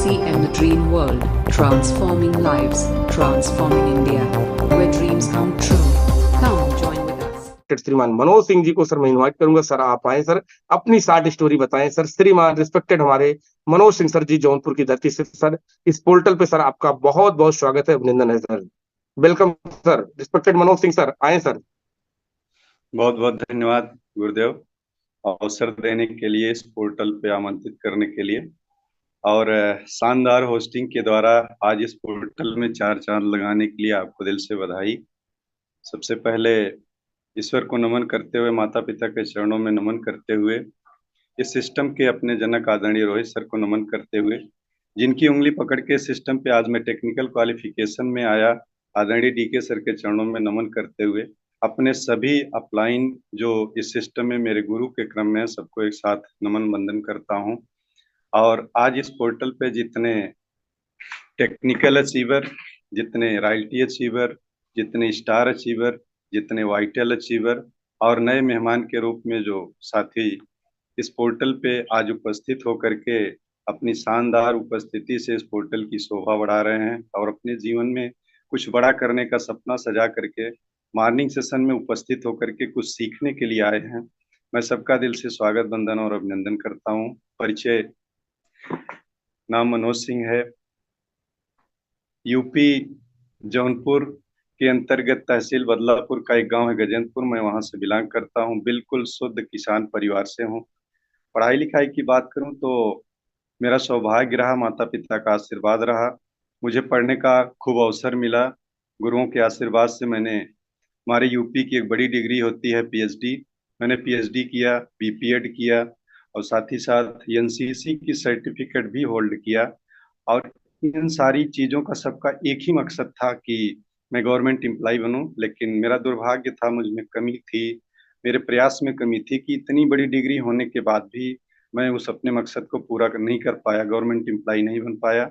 DCM the Dream World, transforming lives, transforming India, where dreams come true. Come join with us. श्रीमान मनोज सिंह जी को sir मैं invite करूंगा। Sir आप आए sir, अपनी शॉर्ट स्टोरी बताएं सर। श्रीमान रिस्पेक्टेड हमारे मनोज सिंह सर जी जौनपुर की धरती से सर इस पोर्टल पे सर आपका बहुत बहुत स्वागत है, अभिनंदन है sir. Welcome sir, respected Manoj Singh sir, आए सर। बहुत बहुत धन्यवाद गुरुदेव, अवसर देने के लिए, इस पोर्टल पे आमंत्रित करने के लिए और शानदार होस्टिंग के द्वारा आज इस पोर्टल में चार चांद लगाने के लिए आपको दिल से बधाई। सबसे पहले ईश्वर को नमन करते हुए, माता पिता के चरणों में नमन करते हुए, इस सिस्टम के अपने जनक आदरणीय रोहित सर को नमन करते हुए, जिनकी उंगली पकड़ के सिस्टम पे आज मैं टेक्निकल क्वालिफिकेशन में आया, आदरणीय डीके सर के चरणों में नमन करते हुए, अपने सभी अपलाइन जो इस सिस्टम में मेरे गुरु के क्रम में सबको एक साथ नमन वंदन करता हूं। और आज इस पोर्टल पे जितने टेक्निकल अचीवर, जितने रॉयल्टी अचीवर, जितने स्टार अचीवर, जितने वाइटल अचीवर और नए मेहमान के रूप में जो साथी इस पोर्टल पे आज उपस्थित होकर के अपनी शानदार उपस्थिति से इस पोर्टल की शोभा बढ़ा रहे हैं और अपने जीवन में कुछ बड़ा करने का सपना सजा करके मॉर्निंग सेशन में उपस्थित होकर के कुछ सीखने के लिए आए हैं, मैं सबका दिल से स्वागत, वंदन और अभिनंदन करता हूं। परिचय, नाम मनोज सिंह है, यूपी जौनपुर के अंतर्गत तहसील बदलापुर का एक गांव है गजेंद्रपुर, मैं वहां से बिलोंग करता हूं। बिल्कुल शुद्ध किसान परिवार से हूं। पढ़ाई लिखाई की बात करूं तो मेरा सौभाग्य रहा, माता पिता का आशीर्वाद रहा, मुझे पढ़ने का खूब अवसर मिला। गुरुओं के आशीर्वाद से मैंने, हमारे यूपी की एक बड़ी डिग्री होती है पीएचडी, मैंने पीएचडी किया, बीपीएड किया और साथ ही साथ एनसीसी की सर्टिफिकेट भी होल्ड किया। और इन सारी चीज़ों का सबका एक ही मकसद था कि मैं गवर्नमेंट एम्प्लॉय बनूं, लेकिन मेरा दुर्भाग्य था, मुझ में कमी थी, मेरे प्रयास में कमी थी कि इतनी बड़ी डिग्री होने के बाद भी मैं उस अपने मकसद को पूरा नहीं कर पाया, गवर्नमेंट एम्प्लॉय नहीं बन पाया।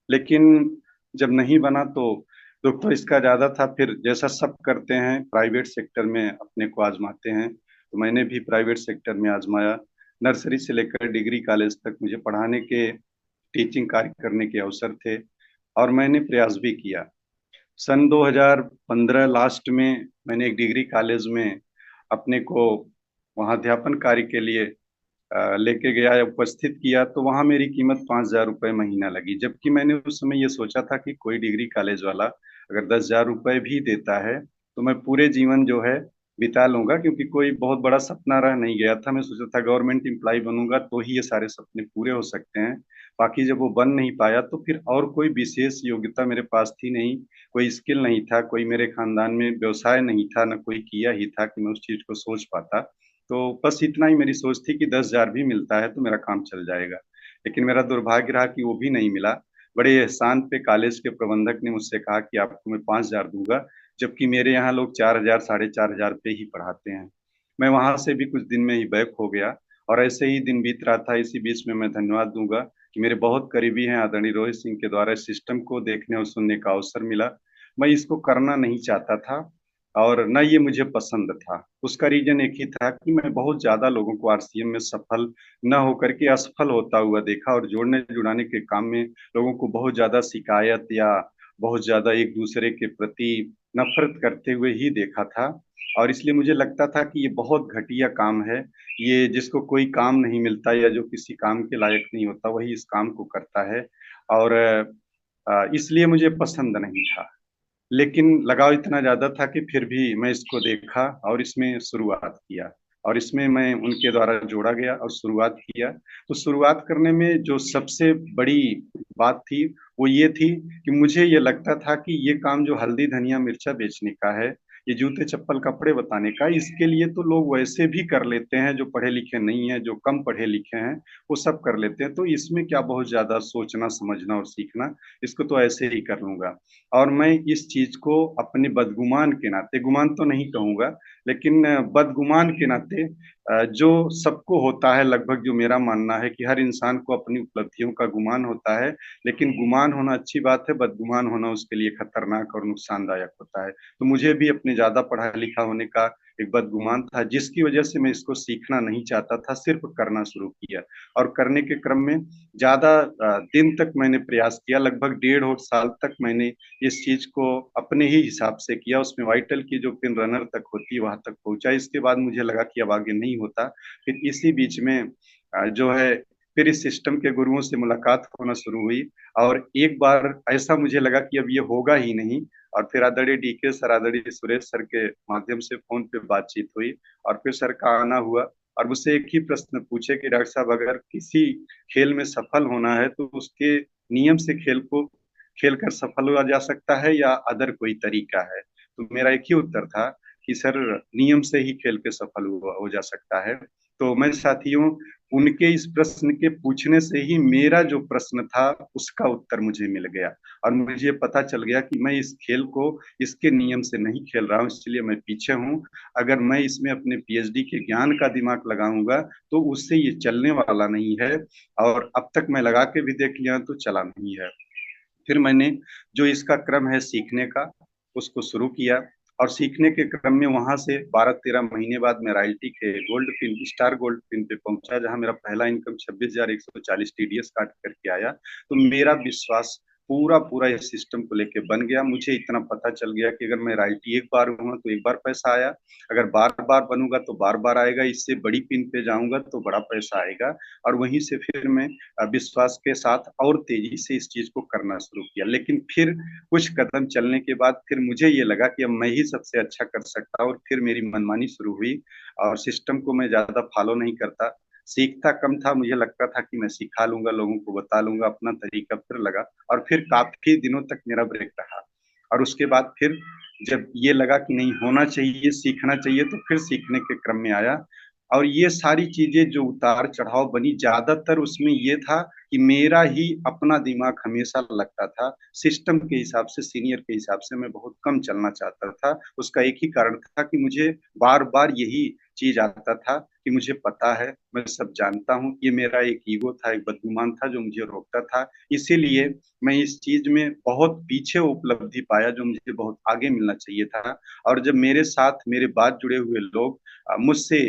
लेकिन जब नहीं बना तो दुख तो इसका ज़्यादा था। फिर जैसा सब करते हैं प्राइवेट सेक्टर में अपने को आजमाते हैं, तो मैंने भी प्राइवेट सेक्टर में आजमाया। नर्सरी से लेकर डिग्री कॉलेज तक मुझे पढ़ाने के, टीचिंग कार्य करने के अवसर थे और मैंने प्रयास भी किया। सन 2015 लास्ट में मैंने एक डिग्री कॉलेज में अपने को वहाँ अध्यापन कार्य के लिए लेके गया, उपस्थित किया, तो वहाँ मेरी कीमत 5,000 रुपये महीना लगी। जबकि मैंने उस समय ये सोचा था कि कोई डिग्री कॉलेज वाला अगर 10,000 रुपये भी देता है तो मैं पूरे जीवन जो है बिता लूंगा, क्योंकि कोई बहुत बड़ा सपना रह नहीं गया था। मैं सोचा था गवर्नमेंट एम्प्लॉय बनूंगा तो ही ये सारे सपने पूरे हो सकते हैं। बाकी जब वो बन नहीं पाया तो फिर और कोई विशेष योग्यता मेरे पास थी नहीं, कोई स्किल नहीं था, कोई मेरे खानदान में व्यवसाय नहीं था, न कोई किया ही था कि मैं उस चीज को सोच पाता। तो बस इतना ही मेरी सोच थी कि 10,000 भी मिलता है तो मेरा काम चल जाएगा। लेकिन मेरा दुर्भाग्य रहा कि वो भी नहीं मिला। बड़े एहसान पे कॉलेज के प्रबंधक ने मुझसे कहा कि आपको मैं 5,000 दूंगा, जबकि मेरे यहाँ लोग 4,000 4,500 पे ही पढ़ाते हैं। मैं वहां से भी कुछ दिन में ही बैक हो गया और ऐसे ही दिन बीत रहा था। इसी बीच में मैं धन्यवाद दूंगा कि मेरे बहुत करीबी हैं आदरणीय रोहित सिंह के द्वारा इस सिस्टम को देखने और सुनने का अवसर मिला। मैं इसको करना नहीं चाहता था और न ये मुझे पसंद था। उसका रीजन एक ही था कि मैं बहुत ज्यादा लोगों को आरसीएम में सफल न होकर के असफल होता हुआ देखा और जोड़ने जुड़ाने के काम में लोगों को बहुत ज्यादा शिकायत या बहुत ज्यादा एक दूसरे के प्रति नफरत करते हुए ही देखा था। और इसलिए मुझे लगता था कि ये बहुत घटिया काम है, ये जिसको कोई काम नहीं मिलता या जो किसी काम के लायक नहीं होता वही इस काम को करता है, और इसलिए मुझे पसंद नहीं था। लेकिन लगाव इतना ज्यादा था कि फिर भी मैं इसको देखा और इसमें शुरुआत किया और इसमें मैं उनके द्वारा जोड़ा गया और शुरुआत किया। तो शुरुआत करने में जो सबसे बड़ी बात थी वो ये थी कि मुझे ये लगता था कि ये काम जो हल्दी धनिया मिर्चा बेचने का है, ये जूते चप्पल कपड़े बताने का, इसके लिए तो लोग वैसे भी कर लेते हैं, जो पढ़े लिखे नहीं है, जो कम पढ़े लिखे हैं वो सब कर लेते हैं, तो इसमें क्या बहुत ज्यादा सोचना समझना और सीखना, इसको तो ऐसे ही कर लूंगा। और मैं इस चीज को अपने बदगुमान के नाते, गुमान तो नहीं कहूंगा लेकिन बदगुमान के नाते, जो सबको होता है लगभग, जो मेरा मानना है कि हर इंसान को अपनी उपलब्धियों का गुमान होता है, लेकिन गुमान होना अच्छी बात है, बदगुमान होना उसके लिए खतरनाक और नुकसानदायक होता है। तो मुझे भी अपने ज्यादा पढ़ा लिखा होने का एक बदगुमान था, जिसकी वजह से मैं इसको सीखना नहीं चाहता था, सिर्फ करना शुरू किया। और करने के क्रम में ज्यादा दिन तक मैंने प्रयास किया, लगभग 1.5 साल तक मैंने इस चीज को अपने ही हिसाब से किया। उसमें वाइटल की जो पिन रनर तक होती है वहां तक पहुंचा। इसके बाद मुझे लगा कि अब आगे नहीं होता। फिर इसी बीच में जो है फिर इस सिस्टम के गुरुओं से मुलाकात होना शुरू हुई, और एक बार ऐसा मुझे लगा कि अब ये होगा ही नहीं। और फिर आदरणीय डीके सर, आदरणीय सुरेश सर के माध्यम से फोन पे बातचीत हुई, और फिर सर का आना हुआ। और मुझसे एक ही प्रश्न पूछे कि डॉक्टर साहब, अगर किसी खेल में सफल होना है तो उसके नियम से खेल को खेल कर सफल हुआ जा सकता है या अदर कोई तरीका है? तो मेरा एक ही उत्तर था कि सर, नियम से ही खेल के सफल हुआ हो जा सकता है। तो मैं साथियों, उनके इस प्रश्न के पूछने से ही मेरा जो प्रश्न था उसका उत्तर मुझे मिल गया, और मुझे पता चल गया कि मैं इस खेल को इसके नियम से नहीं खेल रहा हूँ, इसलिए मैं पीछे हूँ। अगर मैं इसमें अपने पीएचडी के ज्ञान का दिमाग लगाऊंगा तो उससे ये चलने वाला नहीं है, और अब तक मैं लगा के भी देख लिया तो चला नहीं है। फिर मैंने जो इसका क्रम है सीखने का, उसको शुरू किया, और सीखने के क्रम में वहां से 12-13 महीने बाद मैं रॉयल्टी के gold pin, star gold pin पे पहुंचा, जहां मेरा पहला इनकम 26,140 टीडीएस काट करके आया। तो मेरा विश्वास पूरा पूरा इस सिस्टम को लेके बन गया। मुझे इतना पता चल गया कि अगर मैं रॉयल्टी एक बार हुआ तो एक बार पैसा आया, अगर बार बार बनूंगा तो बार बार आएगा, इससे बड़ी पिन पे जाऊंगा तो बड़ा पैसा आएगा। और वहीं से फिर मैं विश्वास के साथ और तेजी से इस चीज को करना शुरू किया। लेकिन फिर कुछ कदम चलने के बाद फिर मुझे ये लगा कि अब मैं ही सबसे अच्छा कर सकता हूँ, और फिर मेरी मनमानी शुरू हुई, और सिस्टम को मैं ज्यादा फॉलो नहीं करता, सीखता कम था। मुझे लगता था कि मैं सिखा लूंगा, लोगों को बता लूंगा, अपना तरीका फिर लगा, और फिर काफी दिनों तक मेरा ब्रेक रहा। और उसके बाद फिर जब ये लगा कि नहीं, होना चाहिए, सीखना चाहिए, तो फिर सीखने के क्रम में आया। और ये सारी चीजें जो उतार चढ़ाव बनी, ज्यादातर उसमें ये था कि मेरा ही अपना दिमाग हमेशा लगता था। सिस्टम के हिसाब से, सीनियर के हिसाब से मैं बहुत कम चलना चाहता था। उसका एक ही कारण था कि मुझे बार बार यही चीज आता था कि मुझे पता है, मैं सब जानता हूँ। ये मेरा एक ईगो था, एक बदगुमान था जो मुझे रोकता था। इसीलिए मैं इस चीज में बहुत पीछे उपलब्धि पाया, जो मुझे बहुत आगे मिलना चाहिए था। और जब मेरे साथ मेरे बाद जुड़े हुए लोग मुझसे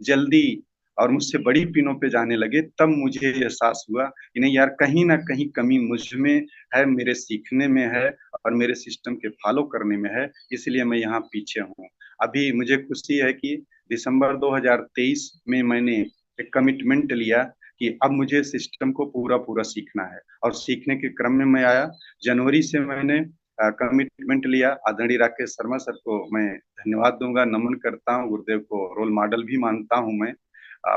जल्दी और मुझसे बड़ी पिनों पे जाने लगे, तब मुझे एहसास हुआ कि नहीं यार, कहीं ना कहीं कमी मुझ में है, मेरे सीखने में है, और मेरे सिस्टम के फॉलो करने में है। इसलिए मैं यहाँ पीछे हूँ। अभी मुझे खुशी है कि दिसंबर 2023 में मैंने एक कमिटमेंट लिया कि अब मुझे सिस्टम को पूरा पूरा सीखना है, और सीखने के क्रम में मैं आया। जनवरी से मैंने कमिटमेंट लिया। आदरणीय राकेश शर्मा सर को मैं धन्यवाद दूंगा, नमन करता हूँ, गुरुदेव को रोल मॉडल भी मानता हूँ मैं।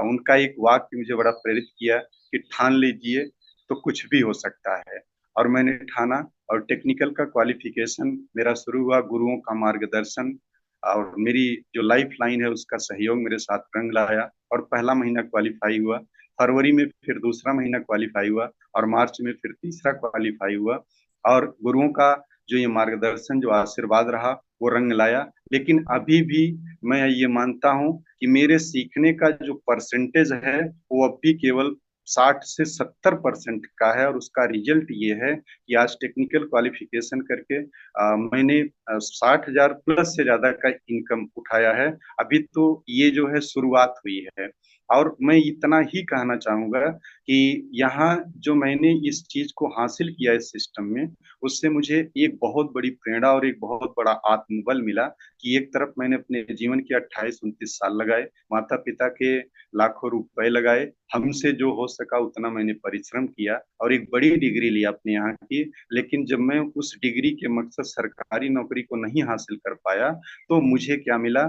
उनका एक वाक्य मुझे बड़ा प्रेरित किया कि ठान लीजिए तो कुछ भी हो सकता है। और मैंने ठाना, और टेक्निकल का क्वालिफिकेशन मेरा शुरू हुआ, गुरुओं का मार्गदर्शन और मेरी जो लाइफ लाइन है उसका सहयोग मेरे साथ रंग लाया, और पहला महीना क्वालिफाई हुआ। फरवरी में फिर दूसरा महीना क्वालिफाई हुआ, और मार्च में फिर तीसरा क्वालिफाई हुआ। और गुरुओं का जो ये मार्गदर्शन, जो आशीर्वाद रहा, वो रंग लाया। लेकिन अभी भी मैं ये मानता हूँ कि मेरे सीखने का जो परसेंटेज है वो अब भी केवल 60 से 70% का है। और उसका रिजल्ट ये है कि आज टेक्निकल क्वालिफिकेशन करके मैंने 60,000 प्लस से ज्यादा का इनकम उठाया है। अभी तो ये जो है शुरुआत हुई है। और मैं इतना ही कहना चाहूंगा कि यहाँ जो मैंने इस चीज को हासिल किया इस सिस्टम में, उससे मुझे एक बहुत बड़ी प्रेरणा और एक बहुत बड़ा आत्मबल मिला कि एक तरफ मैंने अपने जीवन के 28-29 साल लगाए, माता पिता के लाखों रुपए लगाए, हमसे जो हो सका उतना मैंने परिश्रम किया, और एक बड़ी डिग्री ली अपने यहाँ की। लेकिन जब मैं उस डिग्री के मकसद सरकारी नौकरी को नहीं हासिल कर पाया, तो मुझे क्या मिला?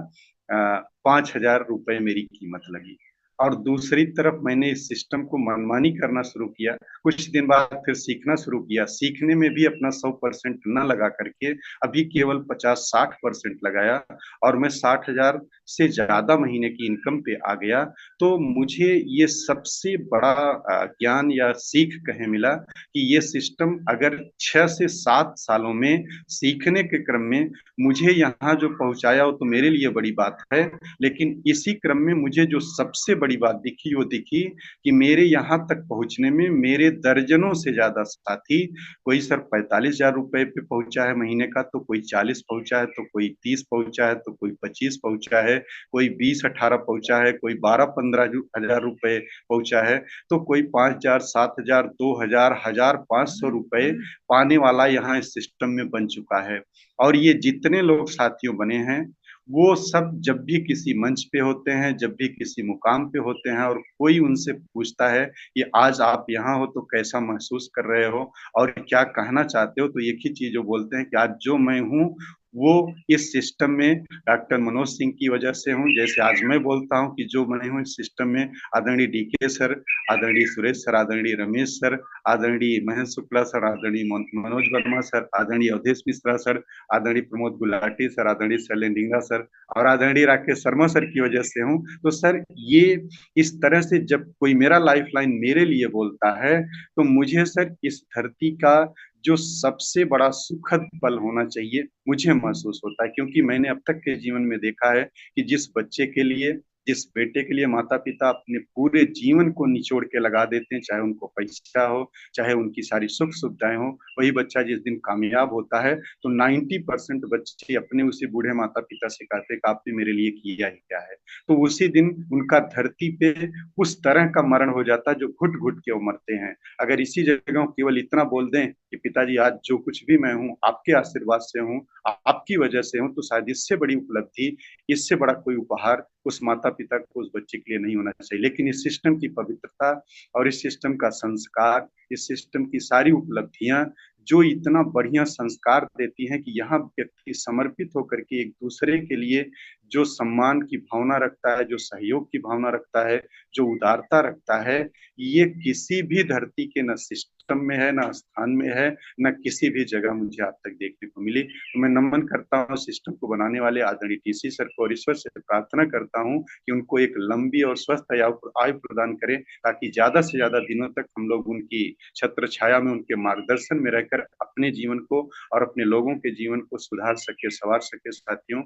5,000 रुपए मेरी कीमत लगी। और दूसरी तरफ मैंने इस सिस्टम को मनमानी करना शुरू किया। कुछ दिन बाद फिर सीखना शुरू किया, सीखने में भी अपना 100% न लगा करके अभी केवल 50-60% लगाया, और मैं 60,000 से ज्यादा महीने की इनकम पे आ गया। तो मुझे ये सबसे बड़ा ज्ञान या सीख कहे मिला कि ये सिस्टम अगर 6 से 7 सालों में सीखने के क्रम में मुझे यहाँ जो पहुंचाया, वो तो मेरे लिए बड़ी बात है। लेकिन इसी क्रम में मुझे जो सबसे बड़ी बड़ी बात दिखी वो दिखी कि मेरे यहाँ तक पहुंचने में मेरे दर्जनों से ज्यादा साथी, कोई सर 45,000 रुपए पे पहुंचा है महीने का, तो कोई 40 पहुंचा है, तो कोई 30 पहुंचा है, तो कोई 25 पहुंचा है, कोई 20-18 पहुंचा है, कोई 12-15 हजार रुपए पहुंचा है, तो कोई 5,000, 7,000, 2,000, 1,500 रुपए पाने वाला यहाँ इस सिस्टम में बन चुका है। और ये जितने लोग साथियों बने हैं, वो सब जब भी किसी मंच पे होते हैं, जब भी किसी मुकाम पे होते हैं और कोई उनसे पूछता है कि आज आप यहाँ हो तो कैसा महसूस कर रहे हो और क्या कहना चाहते हो, तो एक ही चीज वो बोलते हैं कि आज जो मैं हूँ वो इस सिस्टम में डॉक्टर मनोज सिंह की वजह से हूँ। जैसे आज मैं बोलता हूँ कि जो मैं हूँ इस सिस्टम में आदरणीय डीके सर, आदरणीय सुरेश सर, आदरणीय रमेश सर, आदरणीय महेश शुक्ला सर, आदरणीय मनोज वर्मा सर, आदरणीय अवधेश मिश्रा सर, आदरणीय प्रमोद गुलाटी सर, आदरणीय शैलेंद्र ढींगरा सर और आदरणीय राकेश शर्मा सर की वजह से हूँ। तो सर ये इस तरह से जब कोई मेरा लाइफ लाइन मेरे लिए बोलता है तो मुझे सर इस धरती का जो सबसे बड़ा सुखद पल होना चाहिए मुझे महसूस होता है, क्योंकि मैंने अब तक के जीवन में देखा है कि जिस बच्चे के लिए, जिस बेटे के लिए माता पिता अपने पूरे जीवन को निचोड़ के लगा देते हैं, चाहे उनको पैसा हो, चाहे उनकी सारी सुख सुविधाएं हो, वही बच्चा जिस दिन कामयाब होता है तो 90% बच्चे अपने उसी बूढ़े माता पिता से कहते हैं कि आपने मेरे लिए किया ही क्या है। तो उसी दिन उनका धरती पे उस तरह का मरण हो जाता है जो घुट घुट के वो मरते हैं। अगर इसी जगह केवल इतना बोल दें कि पिताजी आज जो कुछ भी मैं हूँ आपके आशीर्वाद से हूँ, आपकी वजह से हूँ, तो शायद इससे बड़ी उपलब्धि, इससे बड़ा कोई उपहार उस माता पिता को उस बच्चे के लिए नहीं होना चाहिए। लेकिन इस सिस्टम की पवित्रता और इस सिस्टम का संस्कार, इस सिस्टम की सारी उपलब्धियां जो इतना बढ़िया संस्कार देती हैं कि यहाँ व्यक्ति समर्पित होकर के एक दूसरे के लिए जो सम्मान की भावना रखता है, जो सहयोग की भावना रखता है, जो उदारता रखता है, ये किसी भी धरती के न सिस्टम में है, न स्थान में है, न किसी भी जगह मुझे आज तक देखने को मिली। तो मैं नमन करता हूँ सिस्टम को बनाने वाले आदरणीय टीसी सर को और ईश्वर से प्रार्थना करता हूँ कि उनको एक लंबी और स्वस्थ आयु प्रदान करें, ताकि ज्यादा से ज्यादा दिनों तक हम लोग उनकी छत्र छाया में, उनके मार्गदर्शन में रहकर अपने जीवन को और अपने लोगों के जीवन को सुधार सके, संवार सके। साथियों,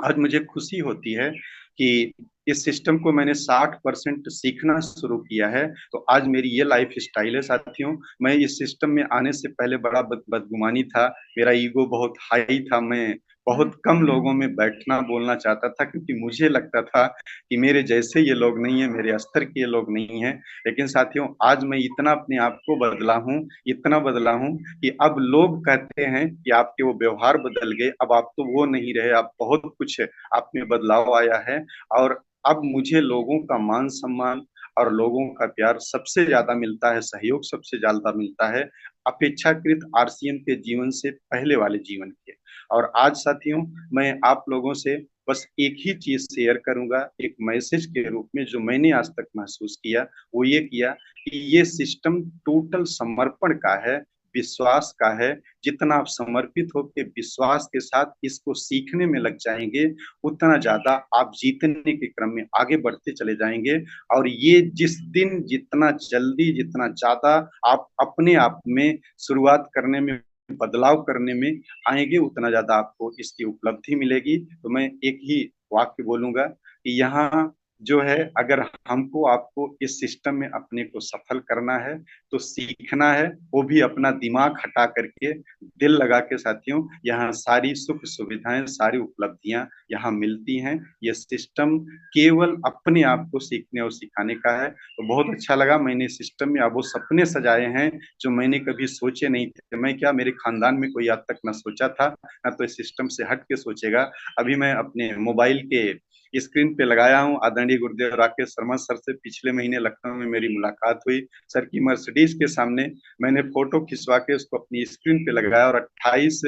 आज मुझे खुशी होती है कि इस सिस्टम को मैंने 60% सीखना शुरू किया है, तो आज मेरी ये लाइफ स्टाइल है। साथियों, मैं इस सिस्टम में आने से पहले बड़ा बदगुमानी था, मेरा ईगो बहुत हाई था, मैं बहुत कम लोगों में बैठना बोलना चाहता था, क्योंकि मुझे लगता था कि मेरे जैसे ये लोग नहीं है, मेरे स्तर के ये लोग नहीं है। लेकिन साथियों, आज मैं इतना अपने आप को बदला हूँ, इतना बदला हूँ कि अब लोग कहते हैं कि आपके वो व्यवहार बदल गए, अब आप तो वो नहीं रहे, आप बहुत कुछ आप में बदलाव आया है। और अब मुझे लोगों का मान सम्मान और लोगों का प्यार सबसे ज्यादा मिलता है, सहयोग सबसे ज्यादा मिलता है अपेक्षाकृत आरसीएम के जीवन से पहले वाले जीवन के। और आज साथियों, मैं आप लोगों से बस एक ही चीज शेयर करूंगा, एक मैसेज के रूप में, जो मैंने आज तक महसूस किया, वो ये किया कि ये सिस्टम टोटल समर्पण का है, विश्वास का है। जितना आप समर्पित होकर विश्वास के साथ इसको सीखने में लग जाएंगे, उतना ज्यादा आप जीतने के क्रम में आगे बढ़ते चले जाएंगे। और ये जिस दिन जितना जल्दी, जितना ज्यादा आप अपने आप में शुरुआत करने में, बदलाव करने में आएंगे, उतना ज्यादा आपको इसकी उपलब्धि मिलेगी। तो मैं एक ही वाक्य बोलूंगा कि यहाँ जो है, अगर हमको आपको इस सिस्टम में अपने को सफल करना है तो सीखना है, वो भी अपना दिमाग हटा करके, दिल लगा के। साथियों, यहाँ सारी सुख सुविधाएं, सारी उपलब्धियां यहाँ मिलती हैं। ये सिस्टम केवल अपने आप को सीखने और सिखाने का है। तो बहुत अच्छा लगा, मैंने सिस्टम में अब वो सपने सजाए हैं जो मैंने कभी सोचे नहीं थे। मैं क्या, मेरे खानदान में कोई आज तक न सोचा था, न तो इस सिस्टम से हट के सोचेगा। अभी मैं अपने मोबाइल के स्क्रीन पे लगाया हूँ, आदरणीय गुरुदेव राकेश शर्मा सर से पिछले महीने लखनऊ में मेरी मुलाकात हुई। सर की मर्सिडीज के सामने मैंने फोटो खिंचवा के उसको अपनी स्क्रीन पे लगाया और 25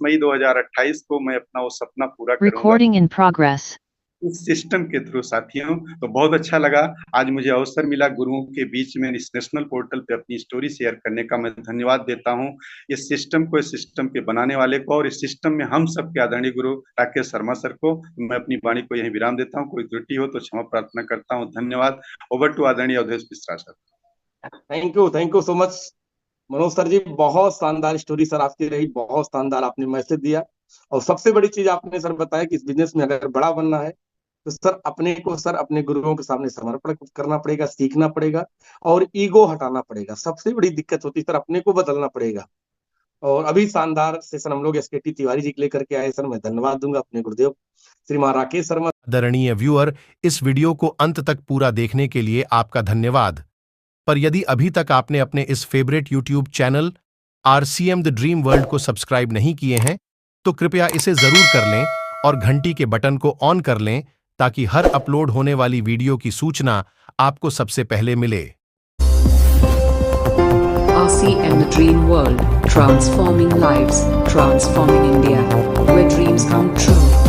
मई 2028 को मैं अपना वो सपना पूरा करूंगा Recording in progress. इस सिस्टम के थ्रू। साथियों, तो बहुत अच्छा लगा, आज मुझे अवसर मिला गुरुओं के बीच में इस नेशनल पोर्टल पे अपनी स्टोरी शेयर करने का। मैं धन्यवाद देता हूं इस सिस्टम को, इस सिस्टम के बनाने वाले को, और इस सिस्टम में हम सब के आदरणीय गुरु राकेश शर्मा सर को। मैं अपनी वाणी को यहीं विराम देता हूं, कोई त्रुटि हो तो क्षमा प्रार्थना करता हूं। धन्यवाद। ओवर टू आदरणीय Avdhesh Mishra sir. Thank you so much Manoj sir ji, बहुत शानदार स्टोरी सर आपकी रही, बहुत शानदार आपने मैसेज दिया। और सबसे बड़ी चीज आपने सर बताया कि इस बिजनेस में अगर बड़ा बनना है तो सर अपने को सर अपने गुरुओं के सामने समर्पण करना पड़ेगा, सीखना पड़ेगा और ईगो हटाना पड़ेगा। सबसे बड़ी दिक्कत होती है सर, अपने को बदलना पड़ेगा। और अभी शानदार सेशन हम लोग एसकेटी तिवारी जी लेकर के आए सर, मैं धन्यवाद दूंगा अपने गुरुदेव श्रीमान राकेश शर्मा। आदरणीय व्यूअर, इस वीडियो को अंत तक पूरा देखने के लिए आपका धन्यवाद। पर यदि अभी तक आपने अपने इस favourite YouTube channel RCM the dream world को सब्सक्राइब नहीं किए हैं तो कृपया इसे जरूर कर लें और घंटी के बटन को ऑन कर लें ताकि हर अपलोड होने वाली वीडियो की सूचना आपको सबसे पहले मिले। RCM the Dream World, transforming lives, transforming India, where dreams come true.